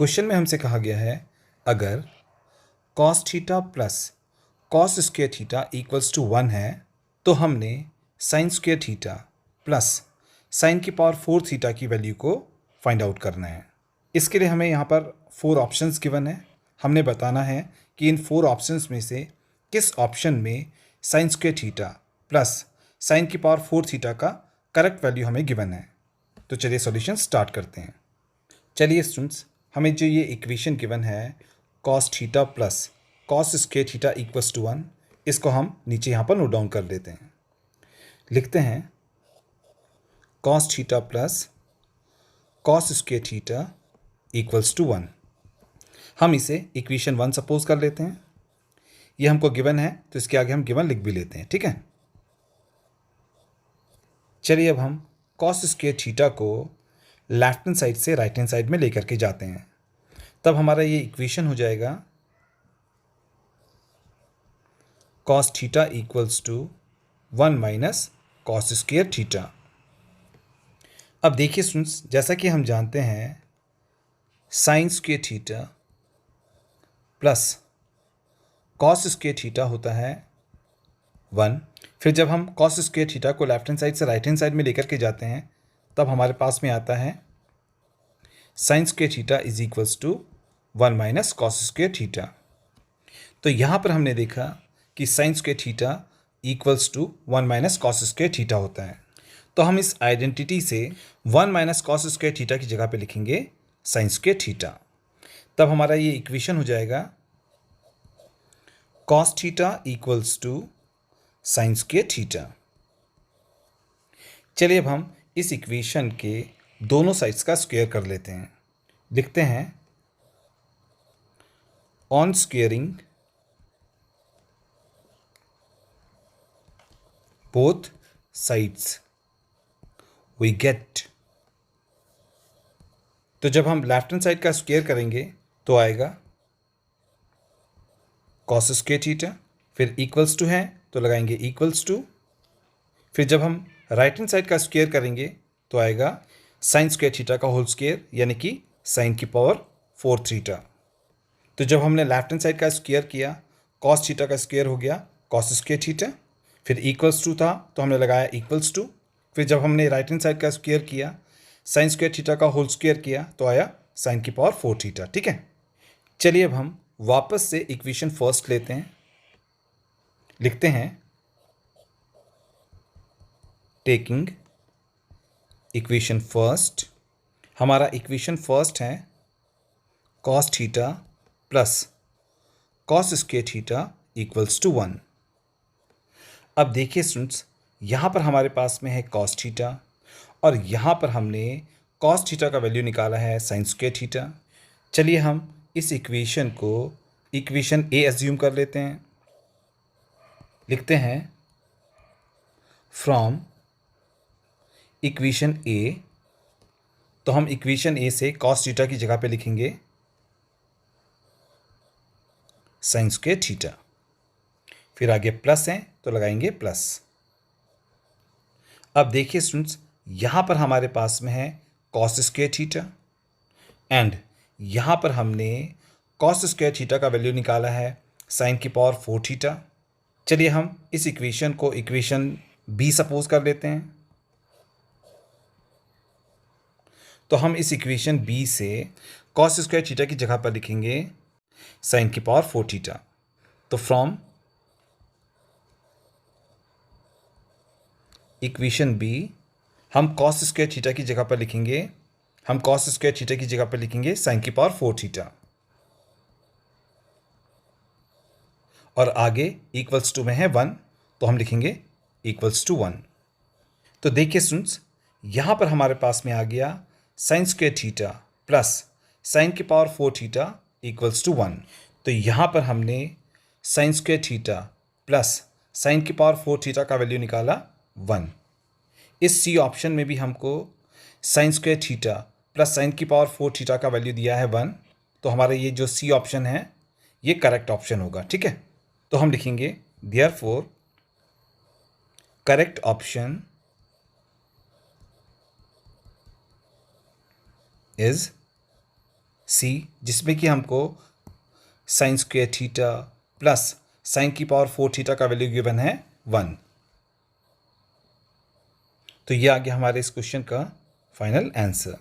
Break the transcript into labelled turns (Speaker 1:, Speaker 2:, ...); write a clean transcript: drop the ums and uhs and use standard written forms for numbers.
Speaker 1: Question में हमसे कहा गया है अगर cos theta plus cos square theta equals to 1 है तो हमने sin square theta plus sin की पावर 4 थीटा की वैल्यू को फाइंड आउट करना है। इसके लिए हमें यहाँ पर 4 ऑप्शंस गिवन है। हमने बताना है कि इन 4 ऑप्शंस में से किस ऑप्शन में sin square theta plus sin की पावर 4 थीटा का करेक्ट वैल्यू हमें गिवन है। तो चलिए सॉल्यूशन स्टार्ट करते हैं। चलिए स्टूडेंट्स, हमें जो ये इक्वेशन गिवन है cos theta plus cos square theta equals to 1, इसको हम नीचे यहाँ पर नोट डाउन कर लेते हैं। लिखते हैं cos theta plus cos square theta equals to 1। हम इसे इक्वेशन 1 सपोज कर लेते हैं। ये हमको गिवन है तो इसके आगे हम गिवन लिख भी लेते हैं, ठीक है। चलिए अब हम cos स्क्वायर थीटा को लेफ्ट हैंड साइड से राइट हैंड साइड में लेकर के जाते हैं। तब हमारा ये इक्वेशन हो जाएगा cos theta equals to 1 minus cos square theta. अब देखिए स्टूडेंट्स, जैसा कि हम जानते हैं sin square theta plus cos square theta होता है 1। फिर जब हम cos स्क्वायर थीटा को लेफ्ट हैंड साइड से राइट हैंड साइड में लेकर के जाते हैं तब हमारे पास में आता है sin square theta is equals to 1 minus cos square theta. तो यहाँ पर हमने देखा कि sin square theta equals to 1 minus cos square theta होता है। तो हम इस आइडेंटिटी से 1 माइनस cos स्क्वायर थीटा की जगह पे लिखेंगे sin स्क्वायर थीटा। तब हमारा ये इक्वेशन हो जाएगा cos theta equals to sin square theta. चलिए अब हम इस इक्वेशन के दोनों साइड्स का स्क्वायर कर लेते हैं। लिखते हैं on squaring both sides we get. तो जब हम लेफ्ट हैंड साइड का स्क्वायर करेंगे तो आएगा cos स्क्वायर थीटा, फिर इक्वल्स टू है तो लगाएंगे इक्वल्स टू। फिर जब हम राइट हैंड साइड का स्क्वायर करेंगे तो आएगा sin स्क्वायर थीटा का होल स्क्वायर, यानी कि sin की पावर 4 थीटा। तो जब हमने लेफ्ट हैंड साइड का स्क्वायर किया cos थीटा का स्क्वायर हो गया cos स्क्वायर थीटा, फिर इक्वल्स टू था तो हमने लगाया इक्वल्स टू। फिर जब हमने राइट हैंड साइड का स्क्वायर किया sin स्क्वायर थीटा का होल स्क्वायर किया तो आया sin की पावर 4 थीटा, ठीक है। चलिए अब हम वापस से इक्वेशन फर्स्ट लेते हैं। लिखते हैं टेकिंग इक्वेशन फर्स्ट। हमारा इक्वेशन फर्स्ट है cos theta plus cos square theta equals to 1। अब देखिए स्टूडेंट्स, यहाँ पर हमारे पास में है cos थीटा और यहाँ पर हमने cos थीटा का वैल्यू निकाला है sin स्क्वायर थीटा। चलिए हम इस इक्वेशन को इक्वेशन ए एज्यूम कर लेते हैं। लिखते हैं फ्रॉम इक्वेशन ए। तो हम इक्वेशन ए से cos थीटा की जगह पे लिखेंगे sin स्क्वायर थीटा, फिर आगे प्लस है तो लगाएंगे प्लस। अब देखिए स्टूडेंट्स, यहाँ पर हमारे पास में है cos स्क्वायर थीटा एंड यहाँ पर हमने cos स्क्वायर थीटा का वैल्यू निकाला है sin की पावर 4 थीटा। चलिए हम इस इक्वेशन को इक्वेशन बी सपोज कर लेते हैं। तो हम इस इक्वेशन बी से cos स्क्वायर थीटा की जगह पर लिखेंगे sin की पावर 4 थीटा। तो फ्रॉम इक्वेशन बी हम cos स्क्वायर थीटा की जगह पर लिखेंगे sin की पावर 4 थीटा और आगे इक्वल्स टू में है 1 तो हम लिखेंगे इक्वल्स टू 1। तो देखिए स्टूडेंट्स, यहाँ पर हमारे पास में आ गया sin square theta plus sin की पावर 4 थीटा इक्वल्स टू 1। तो यहाँ पर हमने sin square theta plus sin की पावर 4 थीटा का वैल्यू निकाला 1। इस सी ऑप्शन में भी हमको sin square theta plus sin की पावर 4 थीटा का वैल्यू दिया है 1। तो हमारा ये जो सी ऑप्शन है ये करेक्ट ऑप्शन होगा, ठीक है। तो हम लिखेंगे therefore correct option is C, जिसमें कि हमको sine square theta plus sine की पावर 4 थीटा का वैल्यू गिवन है 1। तो ये आ गया हमारे इस क्वेश्चन का फाइनल आंसर।